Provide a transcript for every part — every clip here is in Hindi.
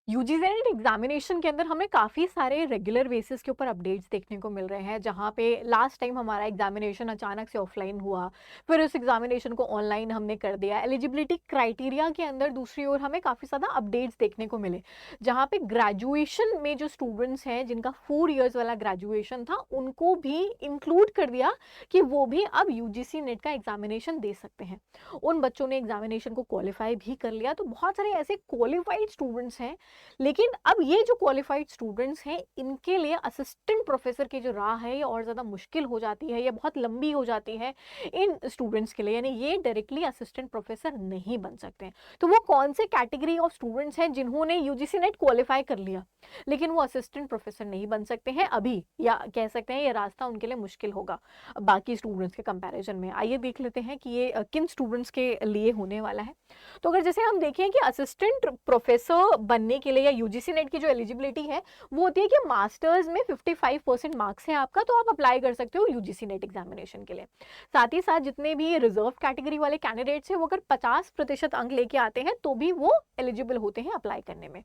यूजीसी नेट एग्जामिनेशन के अंदर हमें काफ़ी सारे रेगुलर बेसिस के ऊपर अपडेट्स देखने को मिल रहे हैं, जहाँ पे लास्ट टाइम हमारा एग्जामिनेशन अचानक से ऑफलाइन हुआ, फिर उस एग्जामिनेशन को ऑनलाइन हमने कर दिया। एलिजिबिलिटी क्राइटेरिया के अंदर दूसरी ओर हमें काफ़ी ज़्यादा अपडेट्स देखने को मिले, जहाँ पे ग्रेजुएशन में जो स्टूडेंट्स हैं जिनका 4 इयर्स वाला ग्रेजुएशन था, उनको भी इंक्लूड कर दिया कि वो भी अब यूजीसी नेट का एग्जामिनेशन दे सकते हैं। उन बच्चों ने एग्जामिनेशन को क्वालिफाई भी कर लिया। तो बहुत सारे ऐसे क्वालिफाइड स्टूडेंट्स हैं, लेकिन अब ये जो क्वालिफाइड स्टूडेंट्स हैं, इनके लिए असिस्टेंट प्रोफेसर की जो राह है ये और ज़्यादा मुश्किल हो जाती है, ये बहुत लंबी हो जाती है इन स्टूडेंट्स के लिए, यानी ये डायरेक्टली असिस्टेंट प्रोफेसर नहीं बन सकते हैं। तो वो कौन से कैटेगरी ऑफ स्टूडेंट्स हैं जिन्होंने यूजीसी नेट क्वालिफाई कर लिया लेकिन वो असिस्टेंट प्रोफेसर नहीं बन सकते हैं अभी, या कह सकते हैं ये रास्ता उनके लिए मुश्किल होगा बाकी स्टूडेंट्स के कंपैरिजन में। आइए देख लेते हैं कि ये किन स्टूडेंट्स के लिए होने वाला है। तो अगर जैसे हम देखें कि असिस्टेंट प्रोफेसर बनने के लिए या यूजीसी नेट की जो एलिजिबिलिटी है वो होती है कि मास्टर्स में 55% मार्क्स है आपका, तो आप अप्लाई कर सकते हो यूजीसी नेट एग्जामिनेशन के लिए। साथ ही साथ जितने भी रिजर्व कैटेगरी वाले कैंडिडेट्स हैं वो अगर 50% अंक लेके आते हैं तो भी वो एलिजिबल होते हैं अप्लाई करने में।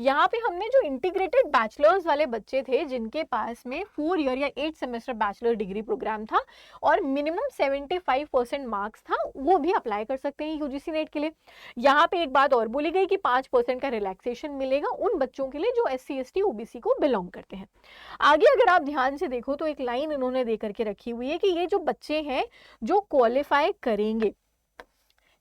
यहाँ पे हमने जो इंटीग्रेटेड बैचलर्स वाले बच्चे थे जिनके पास में 4 ईयर या 8 सेमेस्टर बैचलर डिग्री प्रोग्राम था और मिनिमम 75% मार्क्स था, वो भी अप्लाई कर सकते हैं यूजीसी नेट के लिए। यहाँ पे एक बात और बोली गई कि 5% का रिलैक्सेशन मिलेगा उन बच्चों के लिए जो SC ST OBC को बिलोंग करते हैं। आगे अगर आप ध्यान से देखो तो एक लाइन इन्होंने दे करके रखी हुई है कि ये जो बच्चे हैं जो क्वालिफाई करेंगे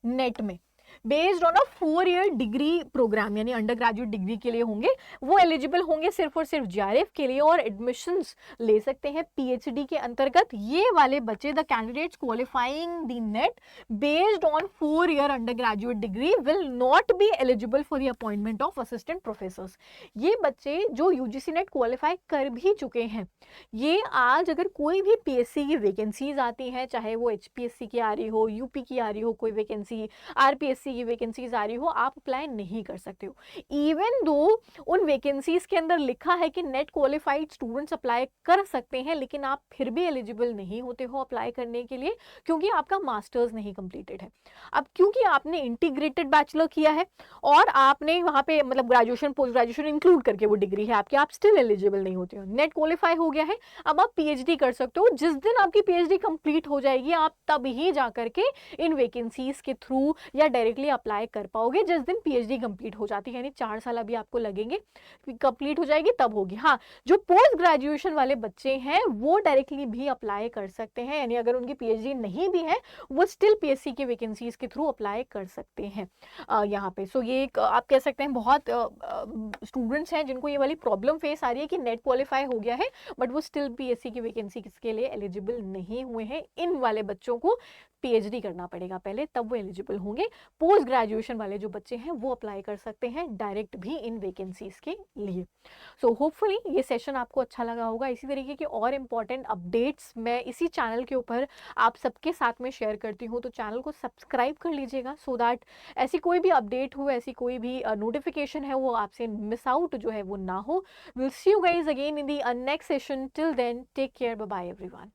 नेट में based on a 4 year degree programme, यानी अंडर ग्रेजुएट डिग्री के लिए होंगे, वो एलिजिबल होंगे सिर्फ और सिर्फ JRF के लिए और एडमिशंस ले सकते हैं PhD के अंतर्गत। ये वाले बच्चे, the candidates qualifying the net based on 4 year under graduate degree will not be eligible for the appointment of assistant professors. ये बच्चे जो यूजीसी नेट क्वालिफाई कर भी चुके हैं, ये आज अगर कोई भी PSC की वैकेंसीज आती हैं, चाहे वो HPSC की आ रही हो, UP की आ रही हो, कोई वैकेंसी RPSC की वैकेंसीज आ रही हो, आप अप्लाई नहीं कर सकते हो। इवन दो उन वैकेंसीज के अंदर लिखा है कि नेट क्वालिफाइड स्टूडेंट्स अप्लाई कर सकते हैं, लेकिन आप फिर भी एलिजिबल नहीं होते हो अप्लाई करने के लिए क्योंकि आपका मास्टर्स नहीं कंप्लीटेड है। अब क्योंकि आपने इंटीग्रेटेड बैचलर किया है और आपने वहां पे मतलब ग्रेजुएशन पोस्ट ग्रेजुएशन इंक्लूड करके वो डिग्री है आपकी, आप स्टिल एलिजिबल नहीं होते हो। नेट क्वालिफाई हो गया है, अब आप PhD कर सकते हो। जिस दिन आपकी PhD कंप्लीट हो जाएगी आप तब ही जा करके इन वैकेंसीज के थ्रू या डायरेक्टली अप्लाई कर पाओगे। जिस दिन PhD कंप्लीट हो जाती है, यानी 4 साल अभी आपको लगेंगे, कंप्लीट हो जाएगी तब होगी। हाँ, जो पोस्ट ग्रेजुएशन वाले बच्चे हैं वो डायरेक्टली भी अप्लाई कर सकते हैं, यानी अगर उनकी PhD नहीं भी है वो स्टिल PSC की वैकेंसीज के थ्रू अप्लाई कर सकते हैं यहाँ पे। सो ये एक आप कह सकते हैं बहुत स्टूडेंट्स हैं जिनको ये वाली प्रॉब्लम फेस आ रही है कि नेट क्वालिफाई हो गया है बट वो स्टिल PSC की वैकेंसी के लिए एलिजिबल नहीं हुए हैं। इन वाले बच्चों को PhD करना पड़ेगा पहले, तब वो एलिजिबल होंगे। पोस्ट ग्रेजुएशन वाले जो बच्चे हैं वो अप्लाई कर सकते हैं डायरेक्ट भी इन वैकेंसीज के लिए। सो होपफुली ये सेशन आपको अच्छा लगा होगा। इसी तरीके के और इम्पॉर्टेंट अपडेट्स मैं इसी चैनल के ऊपर आप सबके साथ में शेयर करती हूँ, तो चैनल को सब्सक्राइब कर लीजिएगा सो दैट ऐसी कोई भी अपडेट हो, ऐसी कोई भी नोटिफिकेशन है वो आपसे मिस आउट जो है वो ना हो। Will see you guys again in the next session. Till then take care, bye bye everyone.